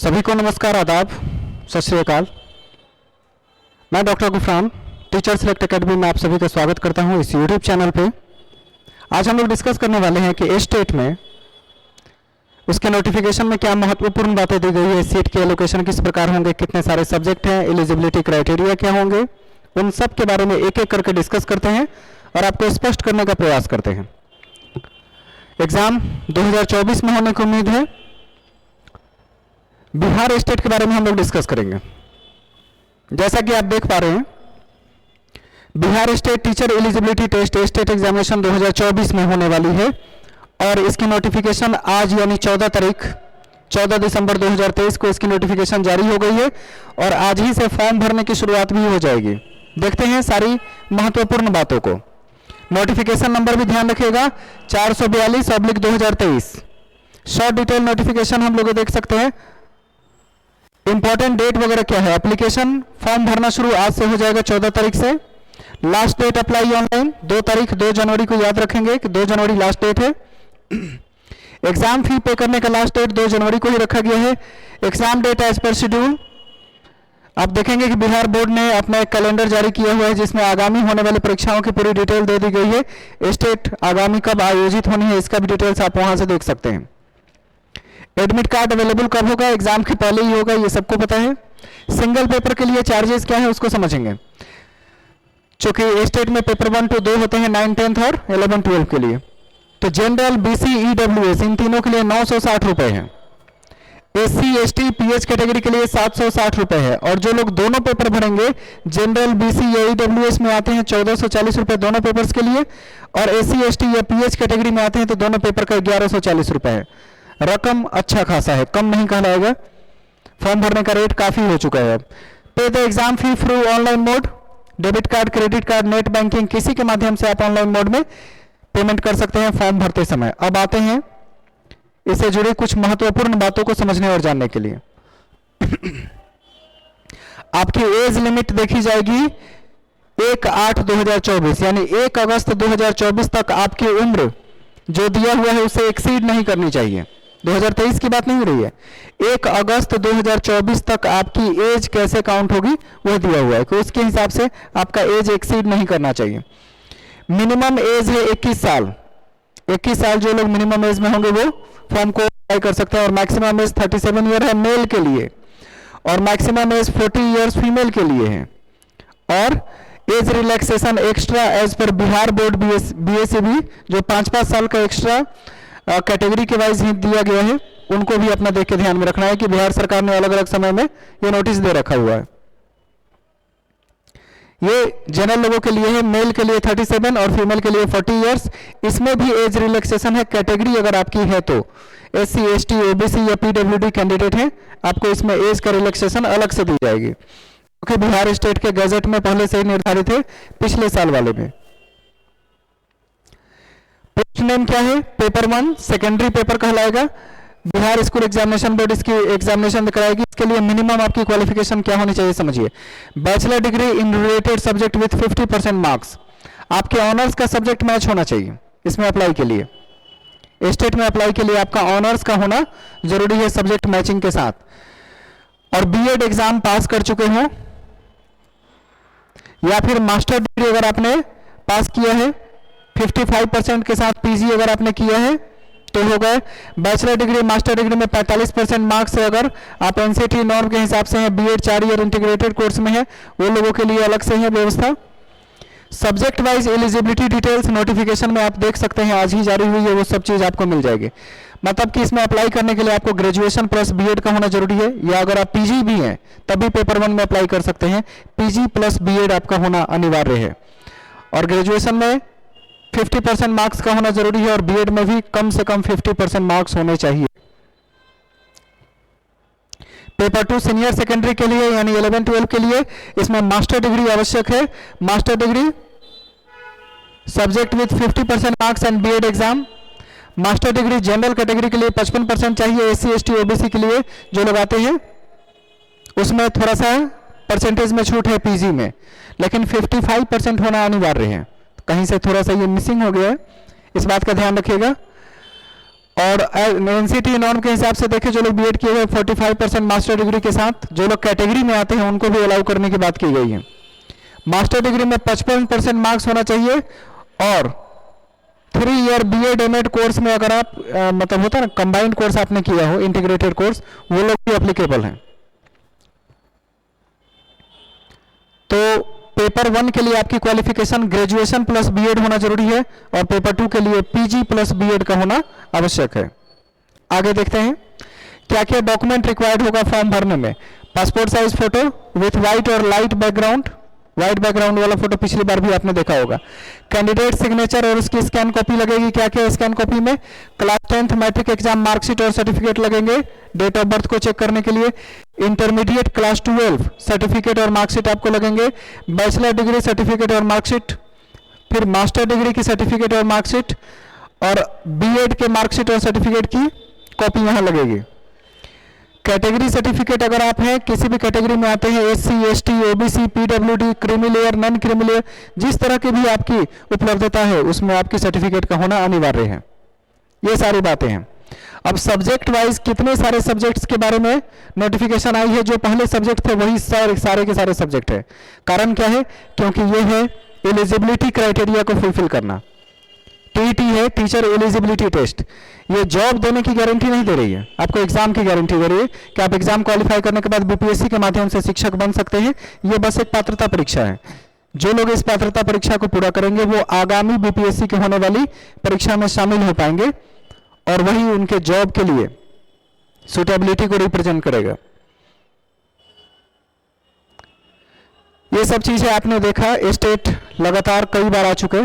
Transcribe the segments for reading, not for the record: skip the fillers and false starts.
सभी को नमस्कार, आदाब, सत श्री अकाल। मैं doctor Gufran teacher select academy में आप सभी का स्वागत करता हूं इस यूट्यूब चैनल पे। आज हम लोग डिस्कस करने वाले हैं कि एस्टेट में उसके नोटिफिकेशन में क्या महत्वपूर्ण बातें दी गई है, सीट के एलोकेशन किस प्रकार होंगे, कितने सारे सब्जेक्ट हैं, एलिजिबिलिटी क्राइटेरिया क्या होंगे, उन सब के बारे में एक एक करके डिस्कस करते हैं और आपको स्पष्ट करने का प्रयास करते हैं। एग्जाम 2024 में होने की उम्मीद है। बिहार स्टेट के बारे में हम लोग डिस्कस करेंगे। जैसा कि आप देख पा रहे हैं, Bihar state teacher eligibility test state examination 2024 में होने वाली है और इसकी नोटिफिकेशन आज यानी 14 दिसंबर 2023 को इसकी नोटिफिकेशन जारी हो गई है और आज ही से फॉर्म भरने की शुरुआत भी हो जाएगी। देखते हैं सारी महत्वपूर्ण बातों को। नोटिफिकेशन नंबर भी ध्यान रखिएगा 442/2023। शॉर्ट डिटेल नोटिफिकेशन हम लोग देख सकते हैं। इंपॉर्टेंट डेट वगैरह क्या है, एप्लीकेशन फॉर्म भरना शुरू आज से हो जाएगा 14 तारीख से। लास्ट डेट अप्लाई ऑनलाइन 2 जनवरी को याद रखेंगे कि 2 जनवरी लास्ट डेट है। एग्जाम फी पे करने का लास्ट डेट 2 जनवरी को ही रखा गया है। Exam date as per schedule आप देखेंगे कि बिहार बोर्ड ने अपना एक कैलेंडर जारी किया हुआ है जिसमें आगामी होने वाली परीक्षाओं की पूरी डिटेल दे दी गई है। स्टेट आगामी कब आयोजित होनी है इसका भी डिटेल्स आप वहां से देख सकते हैं। एडमिट कार्ड अवेलेबल कब होगा, एग्जाम के पहले ही होगा, ये सबको पता है। सिंगल पेपर के लिए चार्जेस क्या है उसको समझेंगे। चूंकि स्टेट में पेपर 1 to 2 होते हैं 9, 10th और 11, 12 के लिए। तो जनरल, बीसी, ईडब्ल्यूएस इन तीनों के लिए 960 रुपए है। एससी, एसटी, पीएच कैटेगरी के लिए 760 रुपए है। और जो लोग दोनों पेपर भरेंगे, जनरल, बीसी या ईडब्ल्यूएस में आते हैं 1440 रुपए दोनों पेपर्स के लिए, और एससी, एसटी या पीएच कैटेगरी में आते हैं तो दोनों पेपर का 1140 रुपए है। रकम अच्छा खासा है, कम नहीं कहलाएगा। फॉर्म भरने का रेट काफी हो चुका है। पे the exam fee through online mode, debit card, credit card, net banking, किसी के माध्यम से आप ऑनलाइन मोड में पेमेंट कर सकते हैं फॉर्म भरते समय। अब आते हैं इससे जुड़ी कुछ महत्वपूर्ण बातों को समझने और जानने के लिए। आपकी एज लिमिट देखी जाएगी 1/8/2024 यानी 1 अगस्त 2024 तक आपकी उम्र जो दिया हुआ है उसे एक्सीड नहीं करनी चाहिए। 2023 की बात नहीं हो रही है। 1 अगस्त 2024 तक आपकी एज कैसे काउंट होगी वो दिया हुआ है कि उसके हिसाब से आपका एज एक्सीड नहीं करना चाहिए। मिनिमम एज है 21 साल। 21 साल जो लोग मिनिमम एज में होंगे वो फॉर्म को अप्लाई कर सकते हैं। और मैक्सिमम एज 37 ईयर है मेल के लिए और मैक्सिमम एज 40 ईयर्स फीमेल के लिए है। और age relaxation extra as per Bihar board BSEB जो 5-5 साल का एक्स्ट्रा कैटेगरी के वाइज ही दिया गया है, उनको भी अपना देख के ध्यान में रखना है कि बिहार सरकार ने अलग अलग समय में ये नोटिस दे रखा हुआ है। ये जनरल लोगों के लिए है, मेल के लिए 37 और फीमेल के लिए 40 इयर्स। इसमें भी एज रिलैक्सेशन है। कैटेगरी अगर आपकी है तो एससी, एसटी, ओबीसी या पीडब्ल्यूडी कैंडिडेट है, आपको इसमें एज का रिलैक्सेशन अलग से दी जाएगी क्योंकि बिहार स्टेट के गजट में पहले से ही निर्धारित है, पिछले साल वाले में। पोस्ट नेम क्या है, पेपर 1 सेकेंडरी पेपर कहलाएगा। बिहार स्कूल एग्जामिनेशन बोर्ड इसकी एग्जामिनेशन कराएगी। इसके लिए मिनिमम आपकी क्वालिफिकेशन क्या होनी चाहिए समझिए। Bachelor degree in related subject with 50% marks. आपके ऑनर्स का सब्जेक्ट मैच होना चाहिए इसमें अप्लाई के लिए। स्टेट में अप्लाई के लिए आपका ऑनर्स का होना जरूरी है सब्जेक्ट मैचिंग के साथ। और बीएड एग्जाम पास कर चुके हो या फिर मास्टर डिग्री अगर आपने पास किया है 55% के साथ, पीजी अगर आपने किया है तो हो गए। बैचलर डिग्री, मास्टर डिग्री में 45% मार्क्स है अगर आप एनसीटी नॉर्म के हिसाब से हैं। बीएड 4 ईयर इंटीग्रेटेड कोर्स में है, वो लोगों के लिए अलग से है व्यवस्था। Subject wise eligibility details notification में आप देख सकते हैं, आज ही जारी हुई है, वो सब चीज आपको मिल जाएगी। मतलब कि इसमें अप्लाई करने के लिए आपको ग्रेजुएशन प्लस बीएड का होना जरूरी है, या अगर आप पीजी भी हैं तभी पेपर 1 में अप्लाई कर सकते हैं। पीजी प्लस बीएड आपका होना अनिवार्य है। और ग्रेजुएशन में 50% मार्क्स का होना जरूरी है और बीएड में भी कम से कम 50% मार्क्स होने चाहिए। पेपर 2 सीनियर सेकेंडरी के लिए यानी 11-12 के लिए इसमें मास्टर डिग्री आवश्यक है। Master degree subject with 50% marks and BEd exam. Master degree general category के लिए 55% चाहिए। एससी, एसटी, ओबीसी के लिए जो लोग आते हैं उसमें थोड़ा सा परसेंटेज में छूट है पीजी में, लेकिन 55% होना अनिवार्य है। कहीं से थोड़ा सा ये मिसिंग हो गया है, इस बात का ध्यान रखिएगा। और एनसीटी नॉर्म के हिसाब से देखें, जो लोग बीएड किए हुए 45% मास्टर डिग्री के साथ, जो लोग कैटेगरी में आते हैं उनको भी अलाउ करने की बात की गई है। मास्टर डिग्री में 55% मार्क्स होना चाहिए, और 3 ईयर बीएड एमएड कोर्स में अगर आप मतलब होता है ना कंबाइंड कोर्स आपने किया हो, इंटीग्रेटेड कोर्स, वो लोग भी एप्लीकेबल हैं। तो पेपर 1 के लिए आपकी क्वालिफिकेशन ग्रेजुएशन प्लस बीएड होना जरूरी है, और पेपर 2 के लिए पीजी प्लस बीएड का होना आवश्यक है। आगे देखते हैं क्या क्या डॉक्यूमेंट रिक्वायर्ड होगा फॉर्म भरने में। Passport size photo with white और लाइट बैकग्राउंड, व्हाइट बैकग्राउंड वाला फोटो पिछली बार भी आपने देखा होगा। कैंडिडेट सिग्नेचर और उसकी स्कैन कॉपी लगेगी। क्या क्या स्कैन कॉपी में, class 10th matric exam marksheet और सर्टिफिकेट लगेंगे डेट ऑफ बर्थ को चेक करने के लिए। इंटरमीडिएट क्लास 12 सर्टिफिकेट और मार्कशीट आपको लगेंगे। बैचलर डिग्री सर्टिफिकेट और मार्कशीट, फिर मास्टर डिग्री की सर्टिफिकेट और मार्कशीट, और बीएड के मार्कशीट और सर्टिफिकेट की कॉपी यहाँ लगेगी। कैटेगरी सर्टिफिकेट अगर आप हैं, किसी भी कैटेगरी में आते हैं, SC, ST, OBC, PWD, creamy layer, non creamy layer, जिस तरह की भी आपकी उपलब्धता है उसमें आपकी सर्टिफिकेट का होना अनिवार्य है। ये सारी बातें हैं। अब सब्जेक्ट वाइज कितने सारे सब्जेक्ट्स के बारे में नोटिफिकेशन आई है। जो पहले सब्जेक्ट थे वही सारे के सारे सब्जेक्ट है। कारण क्या है, क्योंकि ये है एलिजिबिलिटी क्राइटेरिया को फुलफिल करना। टीईटी है, टीचर एलिजिबिलिटी टेस्ट। ये जॉब देने की गारंटी नहीं दे रही है, आपको एग्जाम की गारंटी दे रही है कि आप एग्जाम क्वालिफाई करने के बाद बीपीएससी के माध्यम से शिक्षक बन सकते हैं। ये बस एक पात्रता परीक्षा है। जो लोग इस पात्रता परीक्षा को पूरा करेंगे वो आगामी बीपीएससी के होने वाली परीक्षा में शामिल हो पाएंगे, और वही उनके जॉब के लिए सुटेबिलिटी को रिप्रेजेंट करेगा। ये सब चीजें आपने देखा। स्टेट लगातार कई बार आ चुके,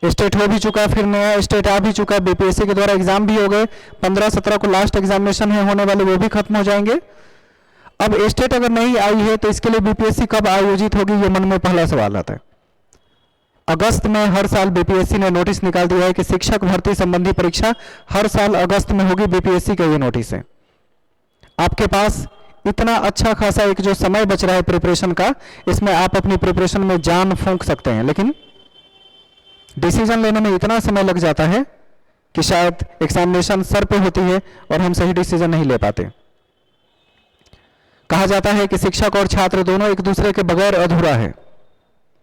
स्टेट हो भी चुका, फिर नया स्टेट आ भी चुका, बीपीएससी के द्वारा एग्जाम भी हो गए। 15-17 को लास्ट एग्जामिनेशन है होने वाले, वो भी खत्म हो जाएंगे। अब स्टेट अगर नहीं आई है तो इसके लिए बीपीएससी कब आयोजित होगी, ये मन में पहला सवाल आता है। अगस्त में हर साल बीपीएससी ने नोटिस निकाल दिया है कि शिक्षक भर्ती संबंधी परीक्षा हर साल अगस्त में होगी। बीपीएससी का ये नोटिस है। आपके पास इतना अच्छा खासा एक जो समय बच रहा है प्रिपरेशन का, इसमें आप अपनी प्रिपरेशन में जान फूंक सकते हैं, लेकिन डिसीजन लेने में इतना समय लग जाता है कि शायद एग्जामिनेशन सर पे होती है और हम सही डिसीजन नहीं ले पाते। कहा जाता है कि शिक्षक और छात्र दोनों एक दूसरे के बगैर अधूरा है।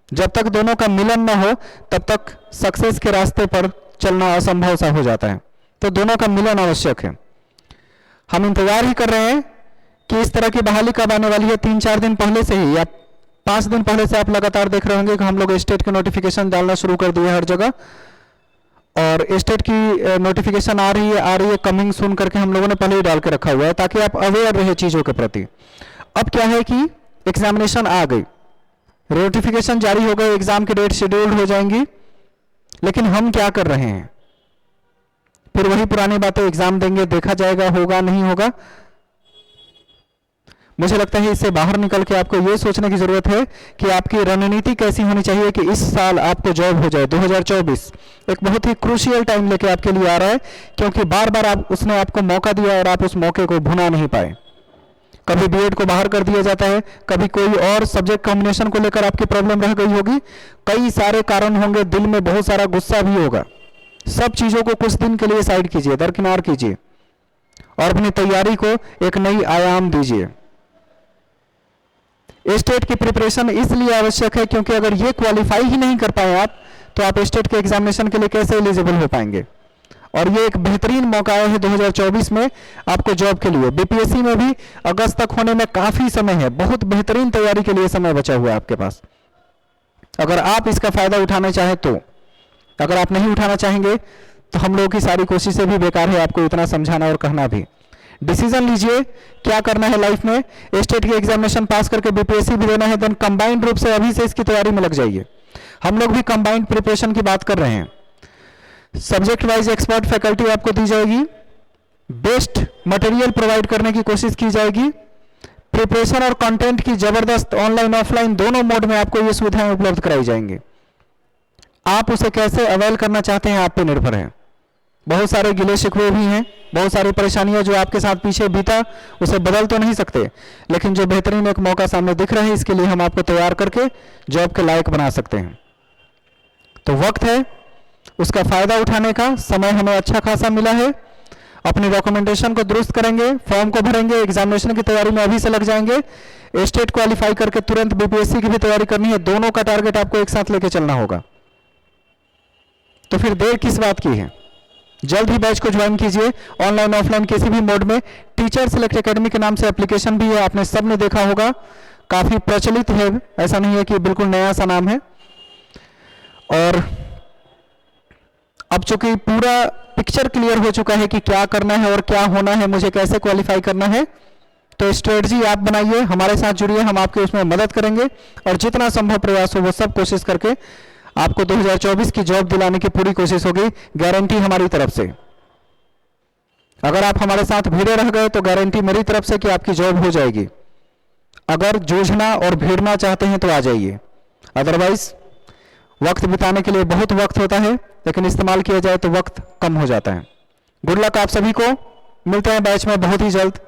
जब तक दोनों का मिलन ना हो तब तक सक्सेस के रास्ते पर चलना असंभव सा हो जाता है। तो दोनों का मिलन आवश्यक है। हम इंतजार ही कर रहे हैं कि इस तरह की बहाली कब आने वाली है। 3-4 दिन पहले से ही या 5 दिन पहले से आप लगातार देख रहे होंगे कि हम लोग स्टेट के नोटिफिकेशन डालना शुरू कर दिए हर जगह, और स्टेट की नोटिफिकेशन आ रही है कमिंग सून करके हम लोगों ने पहले ही डाल के रखा हुआ है ताकि आप अवेयर रहे चीज़ों के प्रति। अब क्या है कि एग्जामिनेशन आ गई, नोटिफिकेशन जारी हो गए, एग्जाम की डेट शेड्यूल्ड हो जाएंगी, लेकिन हम क्या कर रहे हैं, फिर वही पुरानी बातें, एग्जाम देंगे, देखा जाएगा, होगा नहीं होगा। मुझे लगता है इससे बाहर निकल के आपको ये सोचने की जरूरत है कि आपकी रणनीति कैसी होनी चाहिए कि इस साल आपको जॉब हो जाए। 2024 एक बहुत ही क्रूशियल टाइम लेके आपके लिए आ रहा है, क्योंकि बार बार उसने आपको मौका दिया और आप उस मौके को भुना नहीं पाए। कभी बीएड को बाहर कर दिया जाता है, कभी कोई और सब्जेक्ट कॉम्बिनेशन को लेकर आपकी प्रॉब्लम रह गई होगी, कई सारे कारण होंगे, दिल में बहुत सारा गुस्सा भी होगा। सब चीजों को कुछ दिन के लिए साइड कीजिए, दरकिनार कीजिए और अपनी तैयारी को एक नई आयाम दीजिए। स्टेट की प्रिपरेशन इसलिए आवश्यक है क्योंकि अगर ये क्वालिफाई ही नहीं कर पाए आप, तो आप स्टेट के एग्जामिनेशन के लिए कैसे एलिजिबल हो पाएंगे। और ये एक बेहतरीन मौका है 2024 में आपको जॉब के लिए। बीपीएससी में भी अगस्त तक होने में काफी समय है, बहुत बेहतरीन तैयारी के लिए समय बचा हुआ है आपके पास, अगर आप इसका फायदा उठाना चाहें तो। अगर आप नहीं उठाना चाहेंगे तो हम लोगों की सारी कोशिशें भी बेकार है आपको इतना समझाना और कहना भी। डिसीजन लीजिए क्या करना है लाइफ में। स्टेट की एग्जामिनेशन पास करके बीपीएससी भी देना है, देन कंबाइंड रूप से अभी से इसकी तैयारी में लग जाइए। हम लोग भी कंबाइंड प्रिपरेशन की बात कर रहे हैं। सब्जेक्ट वाइज एक्सपर्ट फैकल्टी आपको दी जाएगी, बेस्ट मटेरियल प्रोवाइड करने की कोशिश की जाएगी, प्रिपरेशन और कंटेंट की जबरदस्त ऑनलाइन ऑफलाइन दोनों मोड में आपको ये सुविधाएं उपलब्ध कराई जाएंगी। आप उसे कैसे अवेल करना चाहते हैं आप पे निर्भर है। बहुत सारे गिले शिकवे भी हैं, बहुत सारी परेशानियां जो आपके साथ पीछे बीता उसे बदल तो नहीं सकते, लेकिन जो बेहतरीन एक मौका सामने दिख रहा है इसके लिए हम आपको तैयार करके जॉब के लायक बना सकते हैं। तो वक्त है उसका फायदा उठाने का समय हमें अच्छा खासा मिला है। अपनी डॉक्यूमेंटेशन को दुरुस्त करेंगे, फॉर्म को भरेंगे, एग्जामिनेशन की तैयारी में अभी से लग जाएंगे, स्टेट क्वालिफाई करके तुरंत बीपीएससी की भी तैयारी करनी है। दोनों का टारगेट आपको एक साथ लेके चलना होगा। तो फिर देर किस बात की है, जल्द ही बैच को ज्वाइन कीजिए, ऑनलाइन ऑफलाइन किसी भी मोड में। टीचर सिलेक्ट एकेडमी के नाम से एप्लीकेशन भी है, आपने सबने देखा होगा, काफी प्रचलित है, ऐसा नहीं है कि बिल्कुल नया सा नाम है। और अब चूंकि पूरा पिक्चर क्लियर हो चुका है कि क्या करना है और क्या होना है, मुझे कैसे क्वालिफाई करना है, तो स्ट्रेटजी आप बनाइए, हमारे साथ जुड़िए, हम आपके उसमें मदद करेंगे और जितना संभव प्रयास हो वो सब कोशिश करके आपको 2024 की जॉब दिलाने की पूरी कोशिश होगी, गारंटी हमारी तरफ से। अगर आप हमारे साथ भिड़े रह गए तो गारंटी मेरी तरफ से कि आपकी जॉब हो जाएगी। अगर जूझना और भिड़ना चाहते हैं तो आ जाइए, अदरवाइज वक्त बिताने के लिए बहुत वक्त होता है, लेकिन इस्तेमाल किया जाए तो वक्त कम हो जाता है। गुड लक आप सभी को, मिलते हैं बैच में बहुत ही जल्द।